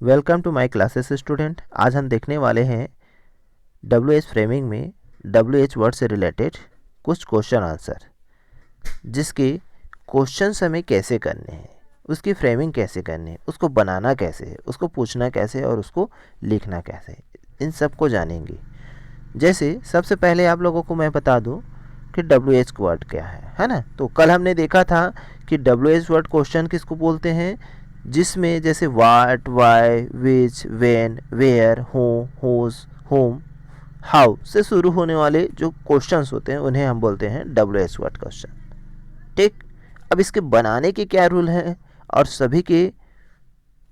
Welcome to my classes student. आज हम देखने वाले हैं WH फ्रेमिंग में WH वर्ड से रिलेटेड कुछ क्वेश्चन आंसर, जिसके क्वेश्चंस हमें कैसे करने हैं, उसकी फ्रेमिंग कैसे करनी है, उसको बनाना कैसे है, उसको पूछना कैसे है और उसको लिखना कैसे है, इन सब को जानेंगे। जैसे सबसे पहले आप लोगों को मैं बता दूं कि WH वर्ड क्या है ना। तो कल हमने देखा था कि WH वर्ड क्वेश्चन किसको बोलते हैं, जिसमें जैसे what, why, which, when, where, who, whose, whom, how से शुरू होने वाले जो क्वेश्चंस होते हैं उन्हें हम बोलते हैं WH वर्ड क्वेश्चन। ठीक, अब इसके बनाने के क्या रूल हैं और सभी के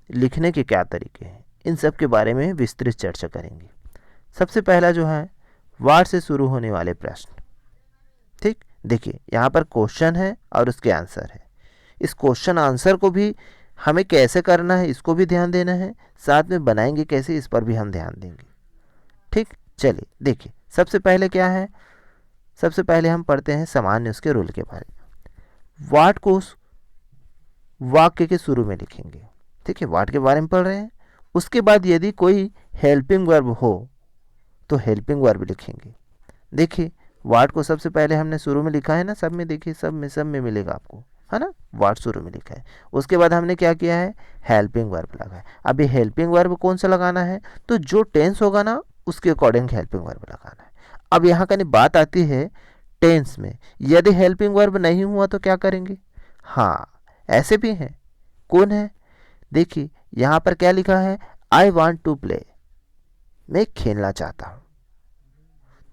लिखने के क्या तरीके हैं, इन सब के बारे में विस्तृत चर्चा करेंगे। सबसे पहला जो है वाट से शुरू होने वाले प्रश्न। ठीक, देखिए यहाँ पर क्वेश्चन है और उसके आंसर है। इस क्वेश्चन आंसर को भी हमें कैसे करना है इसको भी ध्यान देना है, साथ में बनाएंगे कैसे इस पर भी हम ध्यान देंगे। ठीक, चलिए देखिए सबसे पहले क्या है। सबसे पहले हम पढ़ते हैं सामान्य उसके रूल के बारे में। वाट को वाक्य के शुरू में लिखेंगे। ठीक है, वाट के बारे में पढ़ रहे हैं। उसके बाद यदि कोई हेल्पिंग वर्ब हो तो हेल्पिंग वर्ब लिखेंगे। देखिए वाट को सबसे पहले हमने शुरू में लिखा है ना, सब में देखिए, सब में मिलेगा आपको, है ना। वाट शुरू में लिखा है। उसके बाद हमने क्या किया है, हेल्पिंग वर्ब लगा है। अब ये हेल्पिंग वर्ब कौन सा लगाना है, तो जो टेंस होगा ना उसके अकॉर्डिंग हेल्पिंग वर्ब लगाना है। अब यहाँ का बात आती है टेंस में, यदि हेल्पिंग वर्ब नहीं हुआ तो क्या करेंगे। हाँ, ऐसे भी हैं। कौन है, देखिए यहाँ पर क्या लिखा है, आई वॉन्ट टू प्ले, मैं खेलना चाहता हूँ।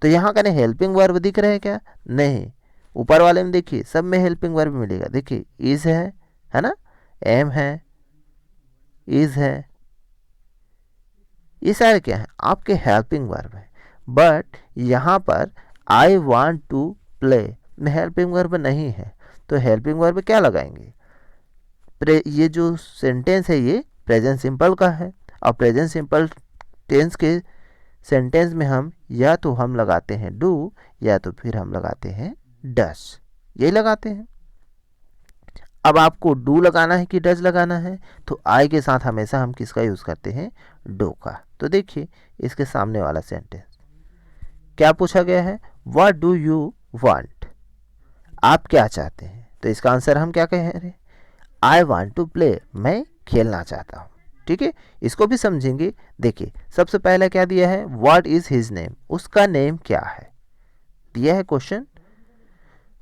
तो यहाँ का हेल्पिंग वर्ब दिख रहे हैं क्या, नहीं। ऊपर वाले में देखिए सब में हेल्पिंग वर्ब मिलेगा। देखिए इज है ना, एम है, इज है, ये सारे क्या है आपके हेल्पिंग वर्ब है। बट यहाँ पर आई वांट टू प्ले में हेल्पिंग वर्ब नहीं है, तो हेल्पिंग वर्ब क्या लगाएंगे। ये जो सेंटेंस है ये प्रेजेंट सिंपल का है, और प्रेजेंट सिंपल टेंस के सेंटेंस में हम या तो हम लगाते हैं डू या तो फिर हम लगाते हैं डस, यही लगाते हैं। अब आपको डू लगाना है कि डज लगाना है, तो आई के साथ हमेशा हम किसका यूज़ करते हैं, डू का। तो देखिए इसके सामने वाला सेंटेंस क्या पूछा गया है, व्हाट डू यू वांट, आप क्या चाहते हैं। तो इसका आंसर हम क्या कह रहे हैं, आई वांट टू प्ले, मैं खेलना चाहता हूँ। ठीक है, इसको भी समझेंगे। देखिए सबसे पहले क्या दिया है, व्हाट इज हिज नेम, उसका नेम क्या है, दिया है क्वेश्चन।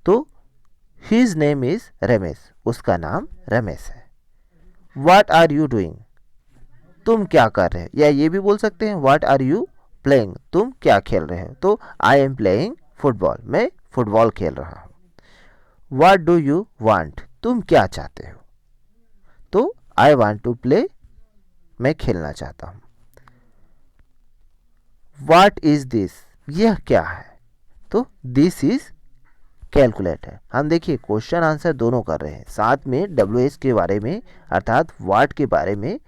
तो हिज नेम इज रमेश, उसका नाम रमेश है। व्हाट आर यू डूइंग, तुम क्या कर रहे हो, या ये भी बोल सकते हैं व्हाट आर यू प्लेइंग, तुम क्या खेल रहे हो। तो आई एम प्लेइंग फुटबॉल, मैं फुटबॉल खेल रहा हूँ। व्हाट डू यू वांट, तुम क्या चाहते हो। तो आई वांट टू प्ले, मैं खेलना चाहता हूँ। व्हाट इज दिस, यह क्या है। तो दिस इज कैलकुलेटर। हम देखिए क्वेश्चन आंसर दोनों कर रहे हैं, साथ में WH के बारे में अर्थात वाट के बारे में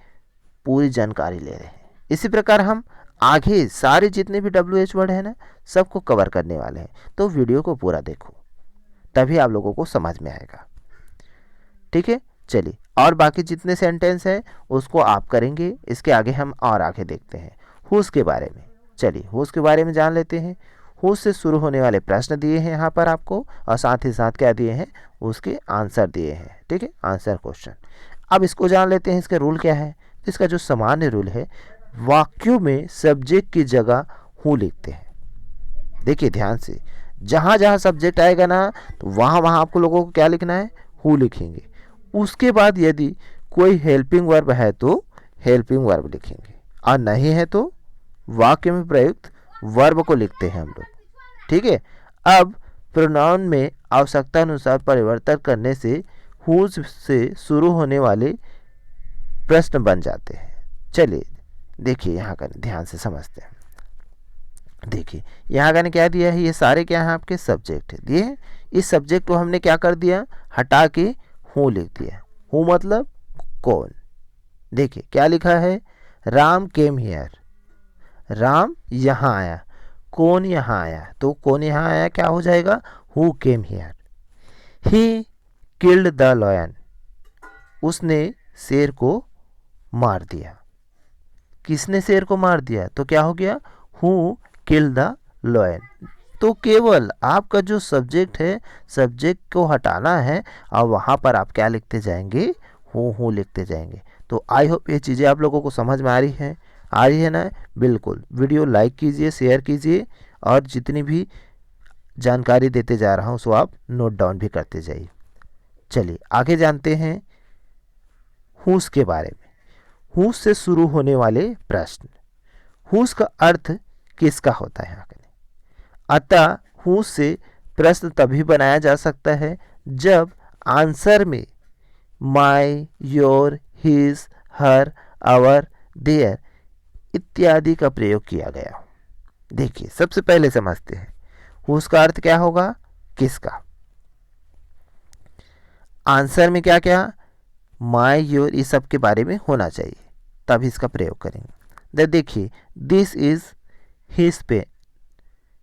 पूरी जानकारी ले रहे हैं। इसी प्रकार हम आगे सारे जितने भी WH वर्ड है ना सबको कवर करने वाले हैं। तो वीडियो को पूरा देखो, तभी आप लोगों को समझ में आएगा। ठीक है, चलिए और बाकी जितने सेंटेंस हैं उसको आप करेंगे। इसके आगे हम और आगे देखते हैं हुज के बारे में। चलिए हुज के बारे में जान लेते हैं। हुज से शुरू होने वाले प्रश्न दिए हैं यहाँ पर आपको, और साथ ही साथ क्या दिए हैं, उसके आंसर दिए हैं। ठीक है, आंसर क्वेश्चन। अब इसको जान लेते हैं इसका रूल क्या है। इसका जो सामान्य रूल है, वाक्यों में सब्जेक्ट की जगह हूँ लिखते हैं। देखिए ध्यान से, जहाँ जहाँ सब्जेक्ट आएगा ना तो वहाँ वहाँ आपको लोगों को क्या लिखना है, हूँ लिखेंगे। उसके बाद यदि कोई हेल्पिंग वर्ब है तो हेल्पिंग वर्ब लिखेंगे, और नहीं है तो वाक्य में प्रयुक्त वर्ब को लिखते हैं हम लोग। ठीक है, अब प्रोनाउन में आवश्यकता अनुसार परिवर्तन करने से हुज से शुरू होने वाले प्रश्न बन जाते हैं। चलिए देखिए यहाँ का ध्यान से समझते हैं। देखिए यहाँ का क्या दिया है, ये सारे क्या हैं आपके सब्जेक्ट दिए हैं। इस सब्जेक्ट को हमने क्या कर दिया, हटा के हूँ लिख दिया। हूँ मतलब कौन। देखिए क्या लिखा है, राम केम हियर, राम यहाँ आया। कौन यहाँ आया, तो कौन यहाँ आया क्या हो जाएगा, who came here. He killed the lion, उसने शेर को मार दिया। किसने शेर को मार दिया, तो क्या हो गया, हु किल द लॉयन। तो केवल आपका जो सब्जेक्ट है, सब्जेक्ट को हटाना है और वहाँ पर आप क्या लिखते जाएंगे, हु लिखते जाएंगे। तो आई होप ये चीज़ें आप लोगों को समझ में आ रही है ना। बिल्कुल, वीडियो लाइक कीजिए, शेयर कीजिए और जितनी भी जानकारी देते जा रहा हूँ उसको आप नोट डाउन भी करते जाइए। चलिए आगे जानते हैं हुस के बारे में। हुस से शुरू होने वाले प्रश्न। हुस का अर्थ किसका होता है। अतः हुस से प्रश्न तभी बनाया जा सकता है जब आंसर में my, your, his, her, our, their इत्यादि का प्रयोग किया गया हो। देखिए सबसे पहले समझते हैं हुस का अर्थ क्या होगा, किसका। आंसर में क्या क्या, माय, योर, इस सब के बारे में होना चाहिए, तभी इसका प्रयोग करेंगे। देखिए दिस इज हिज पेन,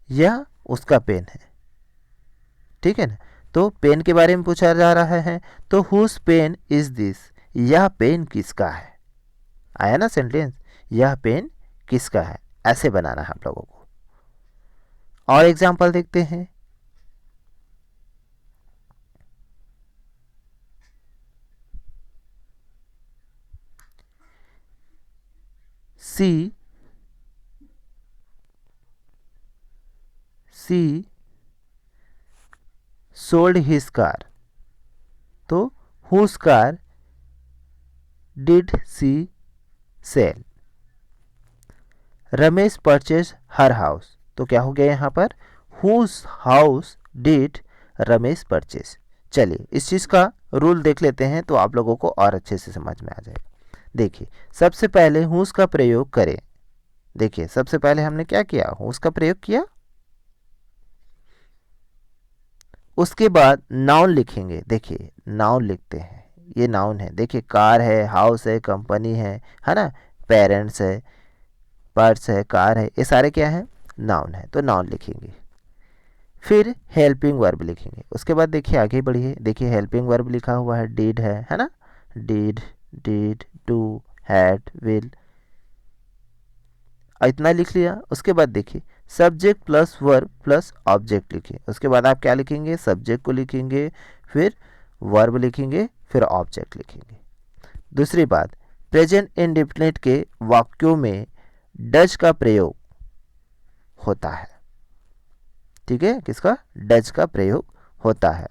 यह उसका पेन है, ठीक है ना। तो पेन के बारे में पूछा जा रहा है, तो हुज पेन इज दिस, यह पेन किसका है। आया ना सेंटेंस, यह पेन किसका है, ऐसे बनाना है आप लोगों को। और एग्जांपल देखते हैं। सी sold his car, तो whose car did she sell। Ramesh purchase her house, तो क्या हो गया यहाँ पर, whose house did Ramesh purchase. चलिए इस चीज़ का रूल देख लेते हैं तो आप लोगों को और अच्छे से समझ में आ जाएगा। देखिए सबसे पहले whose का प्रयोग करें। देखिए सबसे पहले हमने क्या किया, whose का प्रयोग किया, उसके बाद नाउन लिखेंगे। देखिए नाउन लिखते हैं, ये नाउन है। देखिए कार है, हाउस है, कंपनी है ना, पेरेंट्स है, पर्स है, कार है, ये सारे क्या है, नाउन है, तो नाउन लिखेंगे। फिर हेल्पिंग वर्ब लिखेंगे। उसके बाद देखिए आगे बढ़िए, देखिए हेल्पिंग वर्ब लिखा हुआ है, डिड है ना, डिड, डू, हैड, विल, इतना लिख लिया। उसके बाद देखिए subject plus verb plus object लिखिए। उसके बाद आप क्या लिखेंगे, सब्जेक्ट को लिखेंगे, फिर वर्ब लिखेंगे, फिर ऑब्जेक्ट लिखेंगे। दूसरी बात, प्रेजेंट इंडेफिनिट के वाक्यों में डज का प्रयोग होता है, ठीक है, किसका, डज का प्रयोग होता है।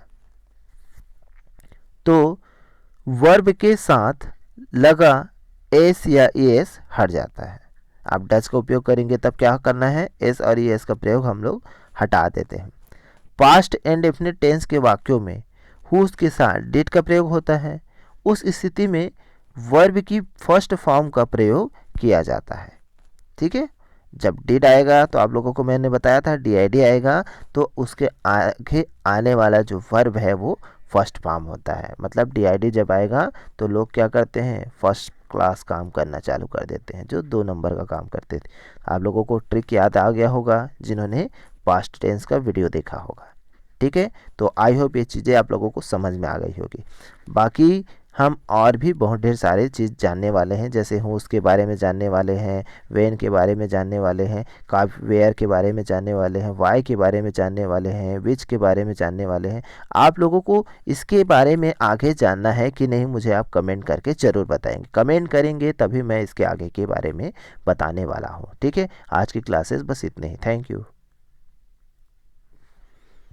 तो वर्ब के साथ लगा एस या एस हट जाता है। आप डज का उपयोग करेंगे तब क्या करना है, एस और एस का प्रयोग हम लोग हटा देते हैं। पास्ट इंडेफिनिट टेंस के वाक्यों में हुज के साथ डिड का प्रयोग होता है। उस स्थिति में वर्ब की फर्स्ट फॉर्म का प्रयोग किया जाता है, ठीक है। जब डिड आएगा तो आप लोगों को मैंने बताया था डीआईडी आएगा, तो उसके आगे आने वाला जो वर्ब है वो फर्स्ट फॉर्म होता है। मतलब डीआईडी जब आएगा तो लोग क्या करते हैं, फर्स्ट क्लास काम करना चालू कर देते हैं, जो 2 नंबर का काम करते थे। आप लोगों को ट्रिक याद आ गया होगा जिन्होंने पास्ट टेंस का वीडियो देखा होगा, ठीक है। तो आई होप ये चीज़ें आप लोगों को समझ में आ गई होगी। बाकी हम और भी बहुत ढेर सारे चीज़ जानने वाले हैं, जैसे हुज के बारे में जानने वाले हैं, व्हेन के बारे में जानने वाले हैं, कब, वेयर के बारे में जानने वाले हैं, वाई के बारे में जानने वाले हैं, विच के बारे में जानने वाले हैं। आप लोगों को इसके बारे में आगे जानना है कि नहीं, मुझे आप कमेंट करके ज़रूर बताएंगे। कमेंट करेंगे तभी मैं इसके आगे के बारे में बताने वाला हूँ, ठीक है। आज की क्लासेस बस इतने ही। Thank you.